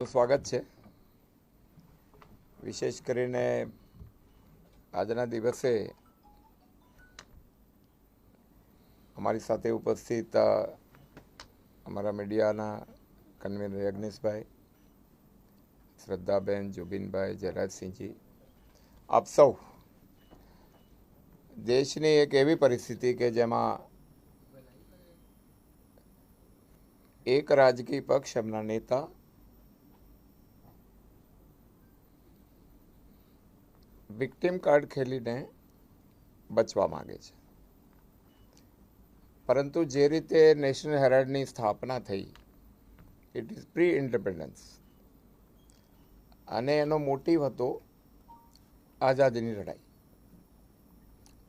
સ્વાગત છે. વિશેષ કરીને આજના દિવસે અમારી સાથે ઉપસ્થિત અમારા મીડિયાના કન્વીનર યજ્ઞેશભાઈ, શ્રદ્ધાબેન, જુબિનભાઈ, જયરાજસિંહજી, આપ સૌ દેશની એક એવી પરિસ્થિતિ કે જેમાં એક રાજકીય પક્ષ એમના નેતા વિક્ટિમ કાર્ડ ખેલીને બચવા માંગે છે, પરંતુ જે રીતે નેશનલ હેરાલ્ડની સ્થાપના થઈ, ઇટ ઇઝ પ્રી ઇન્ડિપેન્ડન્સ, અને એનો મોટિવ હતો આઝાદીની લડાઈ.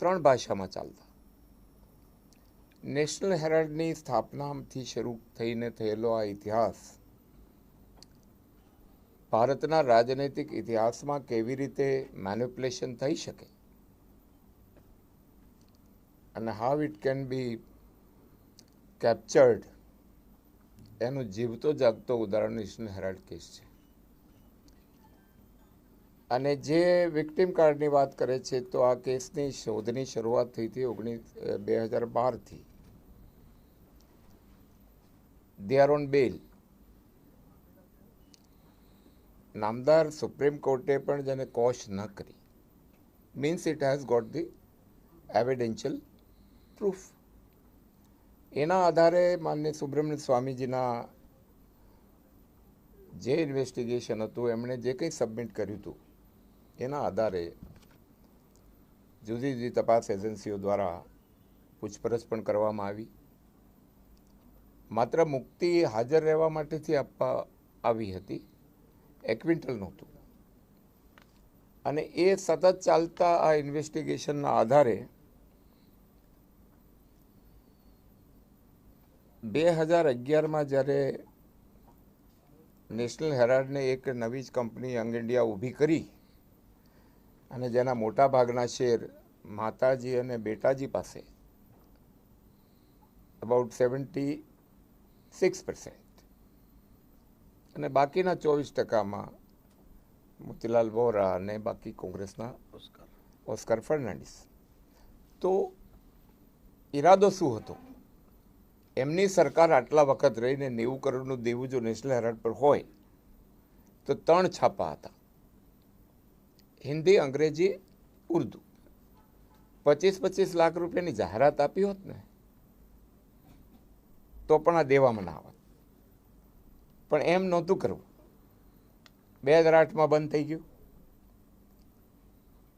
3 ભાષામાં ચાલતા નેશનલ હેરાલ્ડની સ્થાપનાથી શરૂ થઈને થયેલો આ ઇતિહાસ ભારતના રાજનૈતિક ઇતિહાસમાં કેવી રીતે મેનિપ્યુલેશન થઈ શકે અને હાઉ ઇટ કેન બી કેપ્ચર્ડ, એનું જીવતો જાગતો ઉદાહરણ નેશનલ હેરાલ્ડ કેસ છે. અને જે વિક્ટિમ કાર્ડની વાત કરે છે, તો આ કેસની શોધની શરૂઆત થઈ હતી 2012થી. દે આર ઓન બેલ. નામદાર સુપ્રીમ કોર્ટે પણ જેને કોશ ન કરી, means it has got the evidential proof. એના આધારે માનનીય સુબ્રમણ્ય સ્વામીજીના જે ઇન્વેસ્ટિગેશન હતું, એમણે જે કંઈ સબમિટ કર્યું હતું, એના આધારે જુદી જુદી તપાસ એજન્સીઓ દ્વારા પૂછપરછ પણ કરવામાં આવી. માત્ર મુક્તિ હાજર રહેવા માટેથી આપવા આવી હતી, એક્વિન્ટલ નહોતું. અને એ સતત ચાલતા આ ઇન્વેસ્ટિગેશનના આધારે 2011માં જ્યારે નેશનલ હેરાલ્ડને એક નવી જ કંપની યંગ ઇન્ડિયા ઊભી કરી અને જેના મોટા ભાગના શેર માતાજી અને બેટાજી પાસે અબાઉટ 76%, અને બાકીના 24%માં મોતીલાલ વોરા અને બાકી કોંગ્રેસના ઓસ્કાર ફર્નાન્ડિસ. તો ઈરાદો શું હતો? એમની સરકાર આટલા વખત રહીને 90 કરોડનું દેવું જો નેશનલ હેરાલ્ડ પર હોય તો 3 છાપા હતા, હિન્દી, અંગ્રેજી, ઉર્દુ. 25-25 લાખ રૂપિયાની જાહેરાત આપી હોત ને તો પણ આ દેવામાં ના આવત. પણ એમ નહોતું કરવું. 2008માં બંધ થઈ ગયું.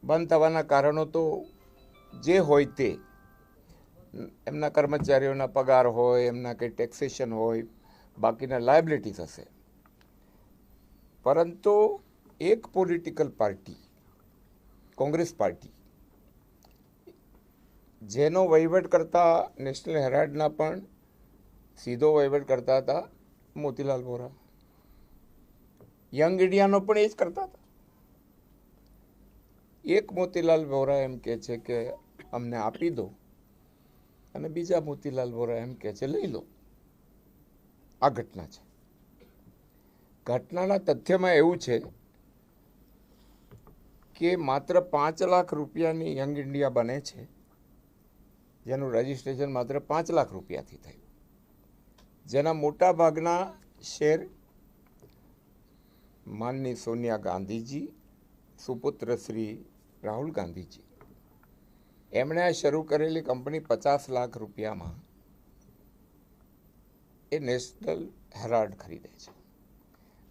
બંધ થવાના કારણો તો જે હોય તે, એમના કર્મચારીઓના પગાર હોય, એમના કંઈ ટેક્સેશન હોય, બાકીના લાયબિલિટીઝ હશે. પરંતુ એક પોલિટિકલ પાર્ટી, કોંગ્રેસ પાર્ટી, જેનો વહીવટ કરતા નેશનલ હેરાલ્ડના પણ સીધો વહીવટ કરતા હતા મોતીલાલ વોરા, યંગ ઇન્ડિયાનો પણ એ જ કરતા હતા. એક મોતીલાલ વોરા એમ કહે છે કે અમને આપી દો, અને બીજા મોતીલાલ વોરા એમ કહે છે લઈ લો. આ ઘટના છે. ઘટનાના તથ્યમાં એવું છે કે માત્ર 5 લાખ રૂપિયાની યંગ ઇન્ડિયા બને છે, જેનું રજિસ્ટ્રેશન માત્ર 5 લાખ રૂપિયાથી થયું, જેના મોટા ભાગના શેર માનની સોનિયા ગાંધીજી, સુપુત્ર શ્રી રાહુલ ગાંધીજી, એમણે આ શરૂ કરેલી કંપની 50 લાખ રૂપિયામાં એ નેશનલ હેરાલ્ડ ખરીદે છે.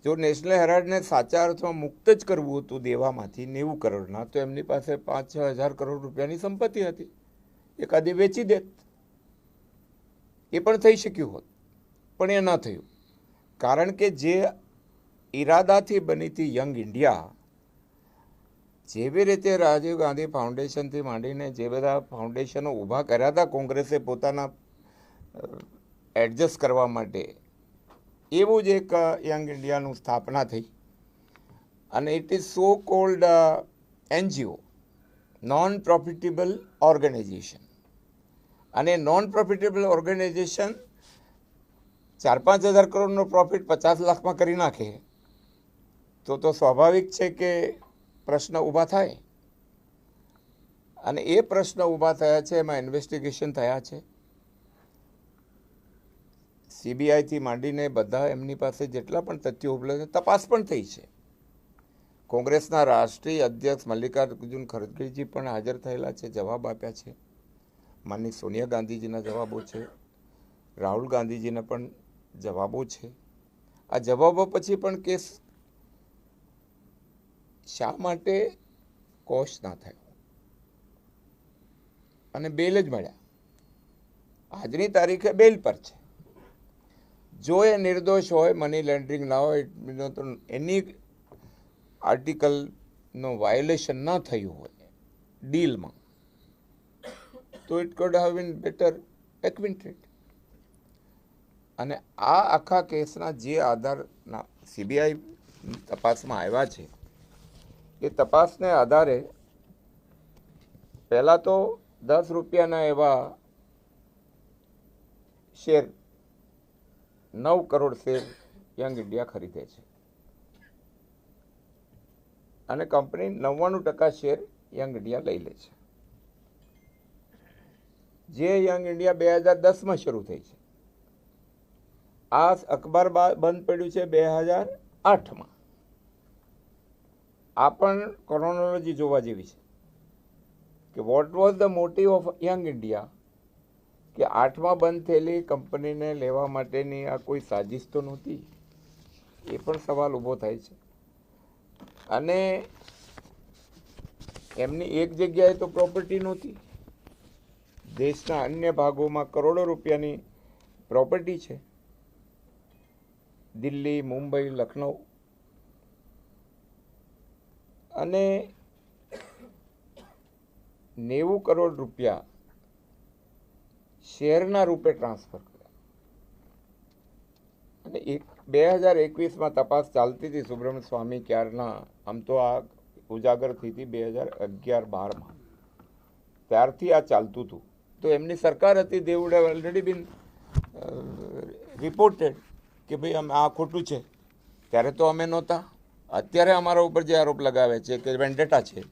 જો નેશનલ હેરાલ્ડને સાચા અર્થમાં મુક્ત જ કરવું હતું દેવામાંથી 90 કરોડના, તો એમની પાસે 5-6 હજાર કરોડ રૂપિયાની સંપત્તિ હતી, એકાદી વેચી દેત. એ પણ થઈ શક્યું હોત, પણ એ ન થયું. કારણ કે જે ઈરાદાથી બની હતી યંગ ઇન્ડિયા, જેવી રીતે રાજીવ ગાંધી ફાઉન્ડેશનથી માંડીને જે બધા ફાઉન્ડેશનો ઊભા કર્યા હતા કોંગ્રેસે પોતાના એડજસ્ટ કરવા માટે, એવું જ એક યંગ ઇન્ડિયાનું સ્થાપના થઈ. અને it is so called NGO, non profitable organisation. અને નોન પ્રોફિટેબલ ઓર્ગેનાઇઝેશન 4-5 હજાર કરોડનો પ્રોફિટ 50 લાખમાં કરી નાખે તો સ્વાભાવિક છે કે પ્રશ્ન ઊભા થાય, અને એ પ્રશ્ન ઊભા થયા છે, એમાં ઇન્વેસ્ટિગેશન થયા છે. સીબીઆઈથી માંડીને બધા એમની પાસે જેટલા પણ તથ્યો ઉપલબ્ધ તપાસ પણ થઈ છે. કોંગ્રેસના રાષ્ટ્રીય અધ્યક્ષ મલ્લિકાર્જુન ખડગેજી પણ હાજર થયેલા છે, જવાબ આપ્યા છે. માનની સોનિયા ગાંધીજીના જવાબો છે, રાહુલ ગાંધીજીના પણ જવાબો છે. આ જવાબો પછી પણ કેસ શા માટે કોશ ના થયો અને બેલ જ મળ્યા? આજની તારીખે બેલ પર છે. જો એ નિર્દોષ હોય, મની લોન્ડરિંગ ના હોય, તો એની આર્ટિકલનો વાયોલેશન ન થયું હોય ડીલમાં, તો it could have been better acquainted. અને આ આખા કેસના જે આધારના સીબીઆઈ તપાસમાં આવ્યા છે, એ તપાસને આધારે પહેલાં તો 10 રૂપિયાના એવા share 9 crore share young India ખરીદે છે, અને કંપની 99% શેર યંગ ઇન્ડિયા લઈ લે છે. જે યંગ ઇન્ડિયા 2010માં શરૂ થઈ છે. આ અખબાર બંધ પડ્યું છે 2008માં. આ પણ ક્રોનોલોજી જોવા જેવી છે કે what was the motive of young India, કે 8માં બંધ થયેલી કંપનીને લેવા માટેની આ કોઈ સાજિશ તો નહોતી? એ પણ સવાલ ઊભો થાય છે. અને એમની એક જગ્યાએ તો પ્રોપર્ટી નહોતી, દેશના અન્ય ભાગોમાં કરોડો રૂપિયાની પ્રોપર્ટી છે, દિલ્હી, મુંબઈ, લખનઉ. અને 90 કરોડ રૂપિયા શેરના રૂપે ટ્રાન્સફર કર્યા. અને 2021માં તપાસ ચાલતી હતી સુબ્રમણ્ય સ્વામી ક્યારના, આમ તો આ ઉજાગર થઈ હતી 2011-12માં, ત્યારથી આ ચાલતું હતું. તો એમની સરકાર હતી, they would have already been reported કે ભાઈ અમે આ ખોટું છે. ત્યારે તો અમે નહોતા. અત્યારે અમારા ઉપર જે આરોપ લગાવે છે કે વેન્ડેટા છે,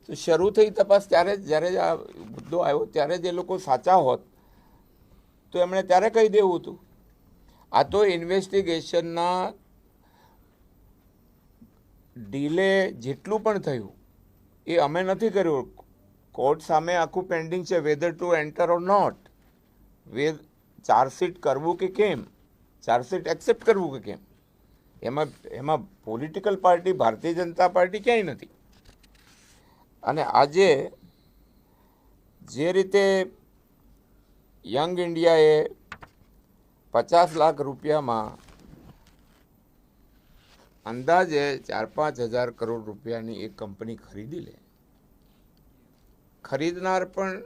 તો શરૂ થઈ તપાસ ત્યારે જ્યારે આ મુદ્દો આવ્યો ત્યારે જ એ લોકો સાચા હોત તો એમણે ત્યારે કહી દેવું હતું. આ તો ઇન્વેસ્ટિગેશનના ડીલે જેટલું પણ થયું એ અમે નથી કર્યું. કોર્ટ સામે આખું પેન્ડિંગ છે, whether to enter or not, chargesheet કરવું કે કેમ, ચાર્જશીટ એક્સેપ્ટ કરવું કે કેમ. એમાં political party Bharatiya Janata party ક્યાંય નથી. અને આજે જે રીતે યંગ ઇન્ડિયાએ 50 લાખ રૂપિયામાં અંદાજે 4-5 હજાર કરોડ રૂપિયાની એક કંપની ખરીદી લે, ખરીદનાર પણ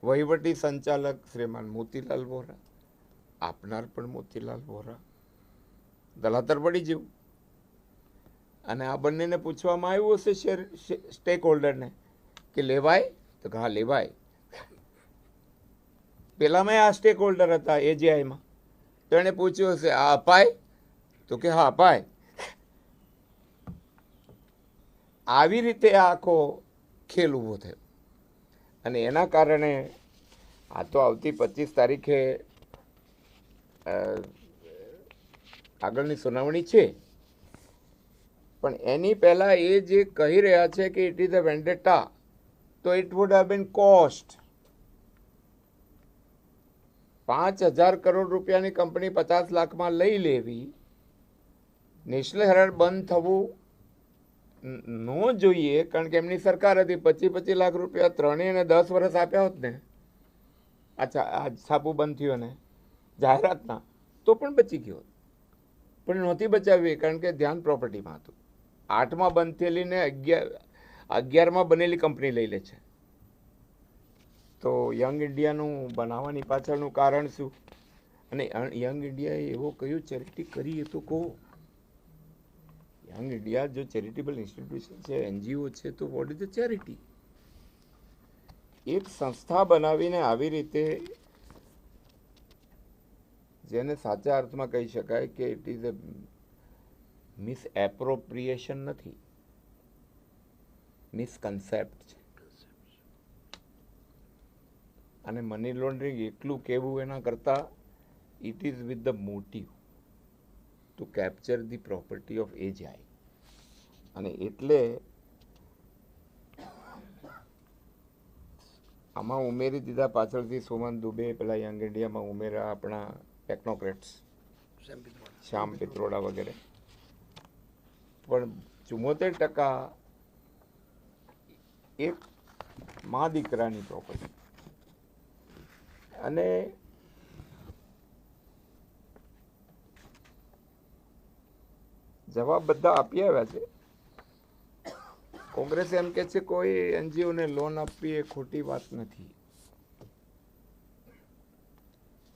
વહીવટી સંચાલક શ્રીમાન મોતીલાલ વોરા, આપનાર પણ મોતીલાલ વોરા, દલાતર પડી જેવું. અને આ બંનેને પૂછવામાં આવ્યું હશે શેર સ્ટેક હોલ્ડરને કે લેવાય, તો હા લેવાય. પેલામાં આ સ્ટેક હોલ્ડર હતા એજીઆઈમાં, તો એને પૂછ્યું હશે આ અપાય, તો કે હા અપાય. આવી રીતે આ આખો ખેલ ઊભો થયો. અને એના કારણે આ તો આવતી 25 તારીખે આગળની સુનાવણી છે, પણ એની પહેલા એ જે કહી રહ્યા છે કે ઇટ ઇઝ અ વેન્ડેટા, તો it would have been cost. 5000 crore રૂપિયાની કંપની 50 લાખમાં લઈ લેવી, નેશનલ હેરાલ્ડ બંધ થવું ન જોઈએ, કારણ કે એમની સરકાર હતી. 25 લાખ રૂપિયા 3 અને 10 વર્ષ આપ્યા હોત ને, અચ્છા આ છાપું બંધ થયું ને જાહેરાતના, તો પણ બચી ગયો. પણ નહોતી બચાવી, કારણ કે ધ્યાન પ્રોપર્ટીમાં હતું. 8માં બંધ થયેલી ને 11માં બનેલી કંપની લઈ લે છે. તો યંગ ઇન્ડિયાનું બનાવવાની પાછળનું કારણ શું? અને યંગ ઇન્ડિયાએ એવો કયો ચેરિટી કરી એ તો કહો. યંગ ઇન્ડિયા જો ચેરિટેબલ ઇન્સ્ટિટ્યુશન છે, એનજીઓ છે, તો વોટ ઇઝ ધ ચેરિટી? એક સંસ્થા બનાવીને આવી રીતે, જેને સાચા અર્થમાં કહી શકાય કે ઇટ ઇઝ મિસએપ્રોપ્રિએશન નથી, મિસકન્સેપ્ટ છે. અને મની લોન્ડરિંગ એટલું કહેવું એના કરતાં it is with the motive two capture the property of AGI. અને એટલે આમાં ઉમેરી દીધા પાછળથી સુમન દુબે, પેલા યંગ ઇન્ડિયામાં ઉમેરા આપણા ટેકનોક્રેટ્સ શ્યામ પિત્રોડા વગેરે, પણ 74% એક મા દીકરાની પ્રોપર્ટી. અને જવાબ બધા આપી આવ્યા છે. કોંગ્રેસ એમ કે છે કોઈ એનજીઓને લોન આપવી એ ખોટી વાત નથી.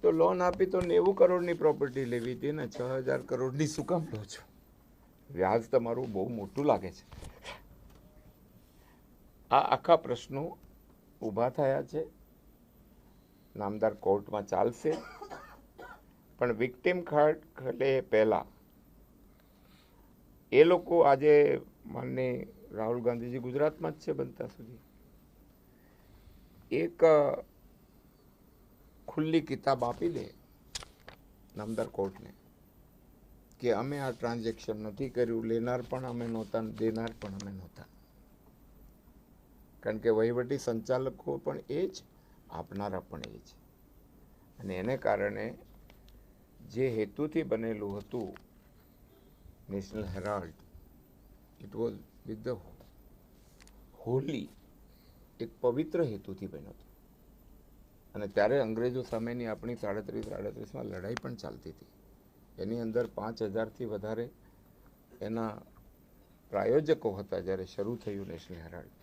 તો લોન આપી તો 90 કરોડની પ્રોપર્ટી લેવી હતી ને, 6000 કરોડની શું કામ લો છો? વ્યાજ તમારું બહુ મોટું લાગે છે. આ આખા પ્રશ્નો ઊભા થયા છે. નામદાર કોર્ટમાં ચાલશે, પણ વિક્ટિમ કાર્ડ ખલે પહેલા એ લોકો આજે માનની રાહુલ ગાંધીજી ગુજરાતમાં જ છે બનતા સુધી, એક ખુલ્લી કિતાબ આપી દે નામદાર કોર્ટને કે અમે આ ટ્રાન્ઝેક્શન નથી કર્યું, લેનાર પણ અમે નહોતા, દેનાર પણ અમે નહોતા. કારણ કે વહીવટી સંચાલકો પણ એ જ, આપનારા પણ એ જ. અને એને કારણે જે હેતુથી બનેલું હતું national Herald, it was with the Holi, એક પવિત્ર હેતુથી બન્યો હતો. અને ત્યારે અંગ્રેજો સામેની આપણી 37-38માં લડાઈ પણ ચાલતી હતી. એની અંદર 5000થી વધારે એના પ્રાયોજકો હતા જ્યારે શરૂ થયું નેશનલ હેરાલ્ડ.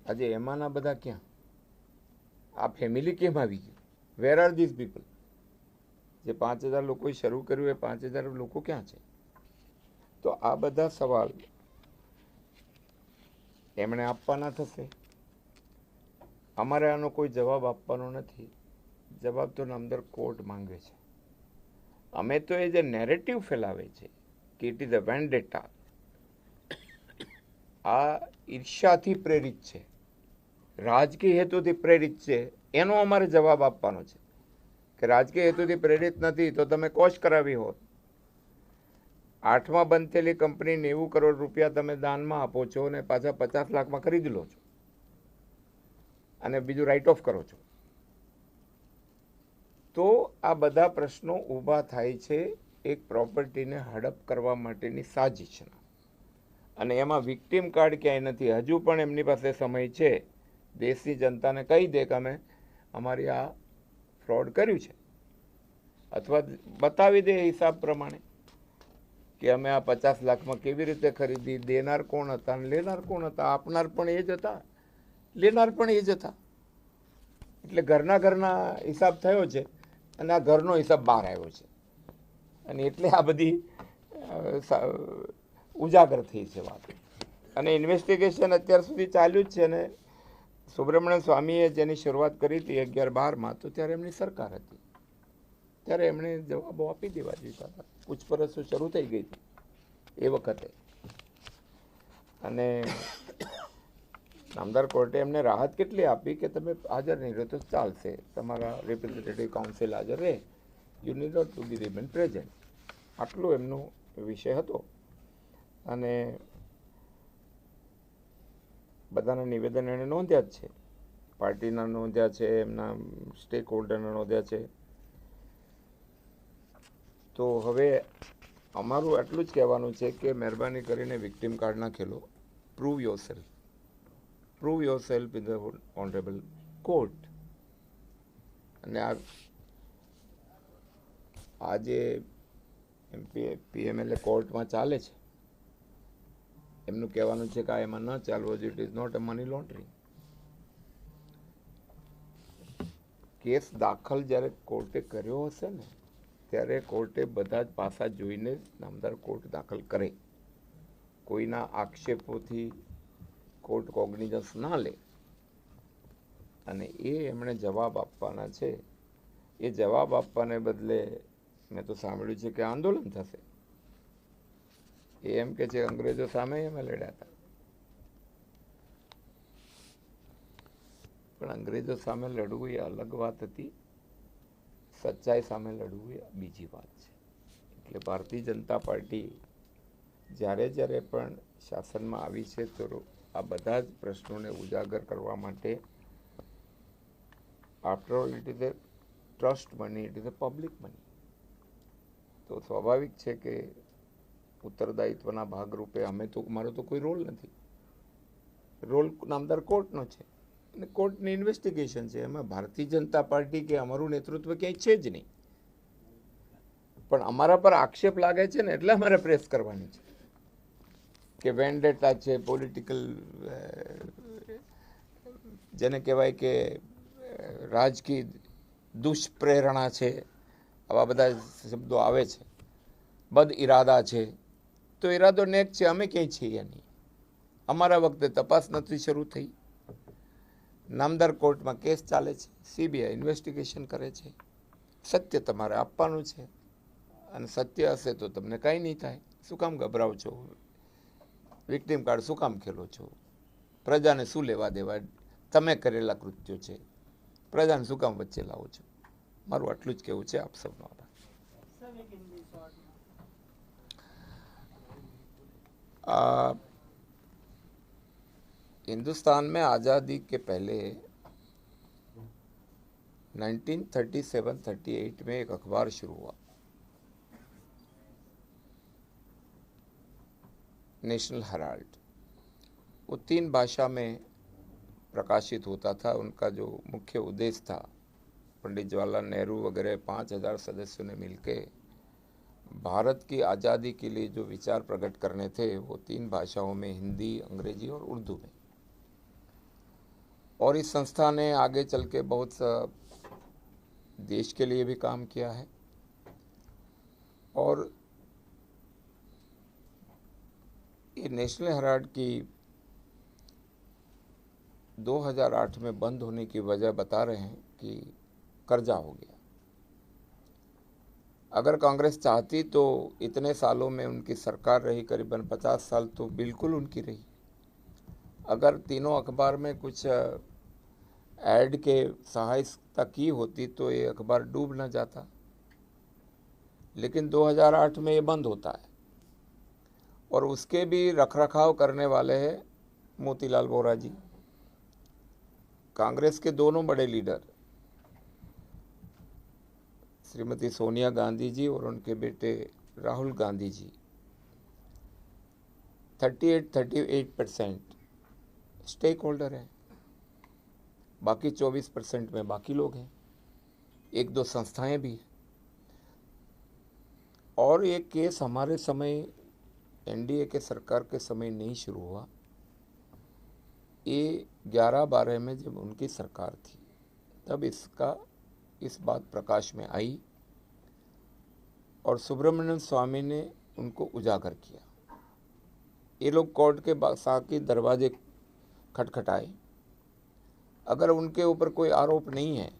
આજે એમાંના બધા ક્યાં? આ ફેમિલી કેમ આવી ગયું? Where are these people? જે 5000 લોકોએ શરૂ કર્યું એ 5000 લોકો ક્યાં છે? તો આ બધા સવાલ એમણે આપવાના થશે. અમારે આનો કોઈ જવાબ આપવાનો નથી. જવાબ તો નામદાર કોર્ટ માંગે છે. અમે તો એ જે નેરેટિવ ફેલાવે છે કે ઇટ ઇઝ અ વેન્ડેટા, આ ઈર્ષ્યાથી પ્રેરિત છે, રાજકીય હેતુથી પ્રેરિત છે, એનો અમારે જવાબ આપવાનો છે. કે રાજકીય હેતુથી પ્રેરિત નથી તો તમે કોશ કરાવી હોત. 8માં બંધ થયેલી કંપની 90 કરોડ રૂપિયા તમે દાનમાં આપો છો અને પાછા 50 લાખમાં ખરીદી લો છો અને બીજું રાઇટ ઓફ કરો છો. તો આ બધા પ્રશ્નો ઊભા થાય છે એક પ્રોપર્ટીને હડપ કરવા માટેની સાજિશના. અને એમાં વિક્ટિમ કાર્ડ ક્યાંય નથી. હજુ પણ એમની પાસે સમય છે દેશની જનતાને કહી દે કે અમે અમારી આ ફ્રોડ કર્યું છે, અથવા બતાવી દે હિસાબ પ્રમાણે કે અમે આ 50 લાખમાં કેવી રીતે ખરીદી, દેનાર કોણ હતા અને લેનાર કોણ હતા. આપનાર પણ એ જ હતા, લેનાર પણ એ જ હતા. એટલે ઘરના હિસાબ થયો છે અને આ ઘરનો હિસાબ બહાર આવ્યો છે. અને એટલે આ બધી ઉજાગર થઈ છે વાત. અને ઇન્વેસ્ટિગેશન અત્યાર સુધી ચાલ્યું જ છે. અને સુબ્રમણ્યમ સ્વામીએ જેની શરૂઆત કરી હતી 11-12માં, તો ત્યારે એમની સરકાર હતી, ત્યારે એમણે જવાબો આપી દેવા જોઈતા હતા. પૂછપરછો શરૂ થઈ ગઈ હતી એ વખતે. અને નામદાર કોર્ટે એમને રાહત કેટલી આપી કે તમે હાજર નહીં રહો તો ચાલશે, તમારા રિપ્રેઝેન્ટેટિવ કાઉન્સિલ હાજર રહે, you need not to be remain present. આટલો એમનો વિષય હતો. અને બધાના નિવેદન એણે નોંધ્યા જ છે, પાર્ટીના નોંધ્યા છે, એમના સ્ટેક હોલ્ડરના નોંધ્યા છે. તો હવે અમારું આટલું જ કહેવાનું છે કે મહેરબાની કરીને વિક્ટિમ કાર્ડ ના ખેલો. Prove yourself, prove yourself in the honourable court. અને આ જે પીએમએલએ કોર્ટમાં ચાલે છે, એમનું કહેવાનું છે કે આ એમાં ન ચાલવો જોઈએ. It is not a money laundering. Case દાખલ જ્યારે કોર્ટે કર્યો હશે ને, ત્યારે કોર્ટે બધા જ પાસા જોઈને નામદાર કોર્ટ દાખલ કરે. કોઈના આક્ષેપોથી કોર્ટ કોગ્નિઝન્સ ના લે. અને એ એમણે જવાબ આપવાના છે. એ જવાબ આપવાને બદલે મેં તો સાંભળ્યું છે કે આંદોલન થશે. એ એમ કે છે અંગ્રેજો સામે અમે લડ્યા હતા, પણ અંગ્રેજો સામે લડવું એ અલગ વાત હતી, સચ્ચાઈ સામે લડવું એ બીજી વાત છે. એટલે ભારતીય જનતા પાર્ટી જ્યારે જ્યારે પણ શાસનમાં આવી છે તો આ બધા જ પ્રશ્નોને ઉજાગર કરવા માટે, after all it is A trust money, it is A public money, તો સ્વાભાવિક છે કે ઉત્તરદાયિત્વના ભાગરૂપે અમે તો, મારો તો કોઈ રોલ નથી, રોલ નામદાર કોર્ટનો છે અને કોર્ટની ઇન્વેસ્ટિગેશન છે. એમાં ભારતીય જનતા પાર્ટી કે અમારું નેતૃત્વ ક્યાંય છે જ નહીં, પણ અમારા પર આક્ષેપ લાગે છે ને એટલે અમારે પ્રેસ કરવાની છે કે વેન્ડેટા છે, પોલિટિકલ જેને કહેવાય કે રાજકીય દુષ્પ્રેરણા છે, આવા બધા શબ્દો આવે છે, બદ ઇરાદા છે. તો ઇરાદો નેક છે, અમે ક્યાંય છીએ નહીં. અમારા વખતે તપાસ નથી શરૂ થઈ, નામદાર કોર્ટમાં કેસ ચાલે છે, સીબીઆઈ ઇન્વેસ્ટિગેશન કરે છે. સત્ય તમારે આપવાનું છે અને સત્ય હશે તો તમને કાંઈ નહીં થાય. શું કામ ગભરાવ છો? વિક્ટિમ કાર્ડ શું કામ ખેલો છો? પ્રજાને શું લેવા દેવા? તમે કરેલા કૃત્યો છે, પ્રજાને શું કામ વચ્ચે લાવો છો? મારું આટલું જ કહેવું છે. આપ સૌનો આભાર. हिंदुस्तान में आज़ादी के पहले 1937-38 में एक अखबार शुरू हुआ, नेशनल हेराल्ड. वो 3 भाषा में प्रकाशित होता था. उनका जो मुख्य उद्देश्य था, पंडित जवाहरलाल नेहरू वगैरह 5000 सदस्यों ने मिलकर भारत की आज़ादी के लिए जो विचार प्रकट करने थे, वो 3 भाषाओं में, हिंदी, अंग्रेजी और उर्दू में. और इस संस्था ने आगे चल के बहुत सा देश के लिए भी काम किया है. और ये नेशनल हेराल्ड की 2008 में बंद होने की वजह बता रहे हैं कि कर्जा हो गया. अगर कांग्रेस चाहती तो इतने सालों में उनकी सरकार रही, करीबन 50 साल तो बिल्कुल उनकी रही. अगर तीनों अखबार में कुछ ऐड के सहायता की होती तो ये अखबार डूब न जाता. लेकिन 2008 में ये बंद होता है और उसके भी रखरखाव करने वाले हैं मोतीलाल वोरा जी. कांग्रेस के दोनों बड़े लीडर श्रीमती सोनिया गांधी जी और उनके बेटे राहुल गांधी जी 38% स्टेक होल्डर हैं. बाकी 24% में बाकी लोग हैं, 1-2 संस्थाएं भी हैं. और ये केस हमारे समय, एनडीए के सरकार के समय नहीं शुरू हुआ. ये 11-12 में जब उनकी सरकार थी तब इस बात प्रकाश में आई और सुब्रमण्यम स्वामी ने उनको उजागर किया. ये लोग कोर्ट के बाकी दरवाजे खटखटाए. अगर उनके ऊपर कोई आरोप नहीं है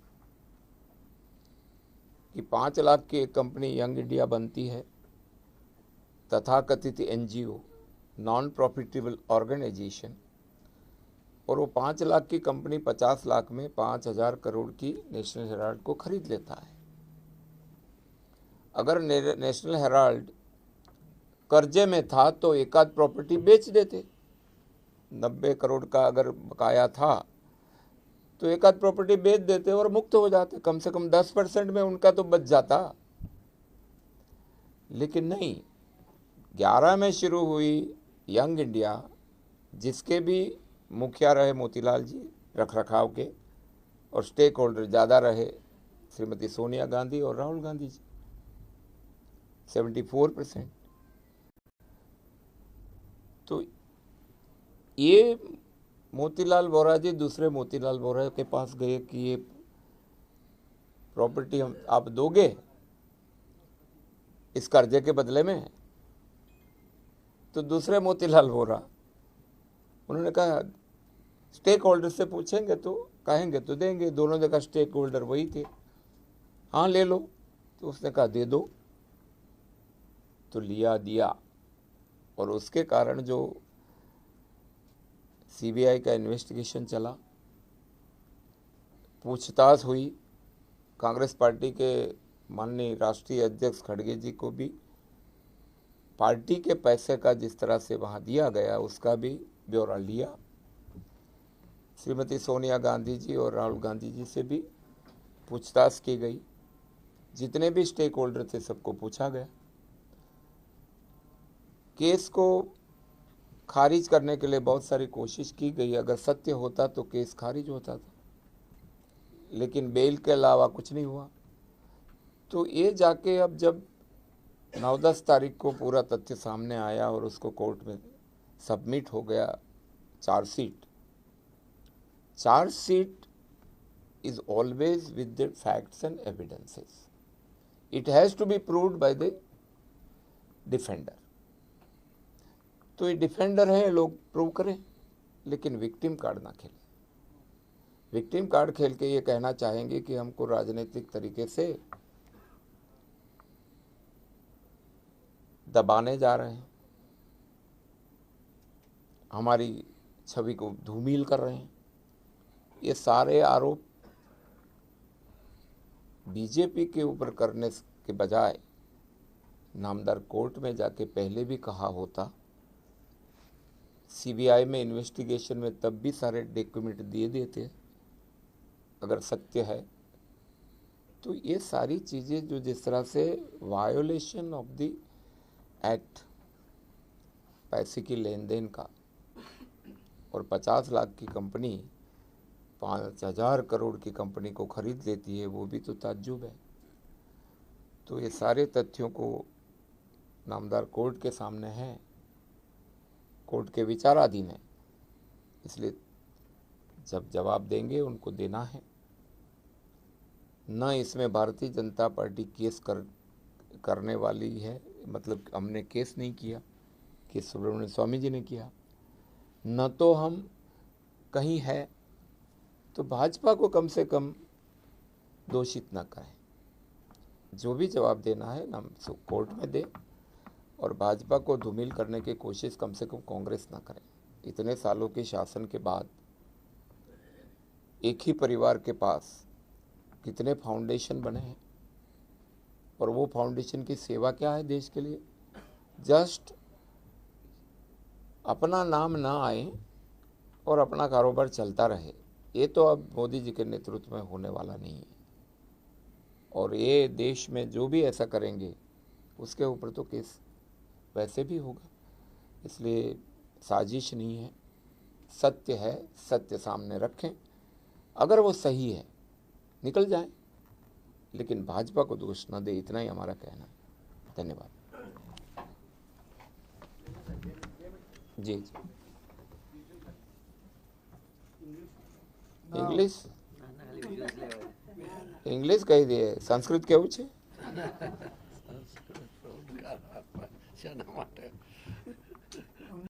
कि 5 लाख की एक कंपनी यंग इंडिया बनती है, तथाकथित एनजीओ, नॉन प्रॉफिटेबल ऑर्गेनाइजेशन, और वो 5 लाख की कंपनी 50 लाख में 5000 करोड़ की नेशनल हेराल्ड को खरीद लेता है. अगर नेशनल हेराल्ड कर्जे में था तो एकाध प्रॉपर्टी बेच देते. 90 करोड़ का अगर बकाया था तो एकाध प्रॉपर्टी बेच देते और मुक्त हो जाते. कम से कम 10% में उनका तो बच जाता. लेकिन नहीं, 11 में शुरू हुई यंग इंडिया, जिसके भी मुखिया रहे मोतीलाल जी रखरखाव के, और स्टेक होल्डर ज़्यादा रहे श्रीमती सोनिया गांधी और राहुल गांधी जी 74%. तो ये मोतीलाल वोरा जी दूसरे मोतीलाल वोरा के पास गए कि ये प्रॉपर्टी हम आप दोगे इस कर्जे के बदले में. तो दूसरे मोतीलाल वोरा, उन्होंने कहा स्टेक होल्डर से पूछेंगे तो कहेंगे तो देंगे. दोनों जगह स्टेक होल्डर वही थे. हाँ ले लो. तो उसने कहा दे दो. तो लिया दिया. और उसके कारण जो सीबीआई का इन्वेस्टिगेशन चला, पूछताछ हुई, कांग्रेस पार्टी के माननीय राष्ट्रीय अध्यक्ष खड़गे जी को भी पार्टी के पैसे का जिस तरह से वहाँ दिया गया उसका भी ब्यौरा लिया। श्रीमती सोनिया गांधी जी और राहुल गांधी जी से भी पूछताछ की गई। जितने भी स्टेक होल्डर थे सबको पूछा गया। केस को खारिज करने के लिए बहुत सारी कोशिश की गई। अगर सत्य होता तो केस खारिज होता था, लेकिन बेल के अलावा कुछ नहीं हुआ। तो ये जाके अब जब 9-10 तारीख को पूरा तथ्य सामने आया और उसको कोर्ट में सबमिट हो गया chargesheet is always with the facts and evidences. It has to be proved by the defender. तो ये डिफेंडर है, लोग प्रूव करें, लेकिन विक्टिम कार्ड ना खेलें। विक्टिम कार्ड खेल के ये कहना चाहेंगे कि हमको राजनीतिक तरीके से दबाने जा रहे हैं, हमारी छवि को धूमिल कर रहे हैं। ये सारे आरोप बीजेपी के ऊपर करने के बजाय नामदार कोर्ट में जाके पहले भी कहा होता, सीबीआई में इन्वेस्टिगेशन में तब भी सारे डॉक्यूमेंट दिए देते। अगर सत्य है तो ये सारी चीज़ें जो जिस तरह से वायोलेशन ऑफ द एक्ट, पैसे की लेन देन का, और 50 लाख की कंपनी 5,000 करोड़ की कंपनी को खरीद लेती है, वो भी तो ताज्जुब है। तो ये सारे तथ्यों को नामदार कोर्ट के सामने है, कोर्ट के विचाराधीन है, इसलिए जब जवाब देंगे उनको देना है। न इसमें भारतीय जनता पार्टी केस करने वाली है, मतलब हमने केस नहीं किया, केस सुब्रमण्यम स्वामी जी ने किया। न तो हम कहीं है, तो भाजपा को कम से कम दोषित न करें। जो भी जवाब देना है ना कोर्ट में दे, और भाजपा को धूमिल करने की कोशिश कम से कम कांग्रेस ना करे। इतने सालों के शासन के बाद एक ही परिवार के पास कितने फाउंडेशन बने हैं, और वो फाउंडेशन की सेवा क्या है देश के लिए? जस्ट अपना नाम ना आए और अपना कारोबार चलता रहे। ये तो अब मोदी जी के नेतृत्व में होने वाला नहीं है, और ये देश में जो भी ऐसा करेंगे उसके ऊपर तो केस वैसे भी होगा। इसलिए साजिश नहीं है, सत्य है, सत्य सामने रखें। अगर वो सही है निकल जाए, लेकिन भाजपा को दोष न दे, इतना ही हमारा कहना है। धन्यवाद। जी जी, इंग्लिश कही दिए, संस्कृत केવું છે?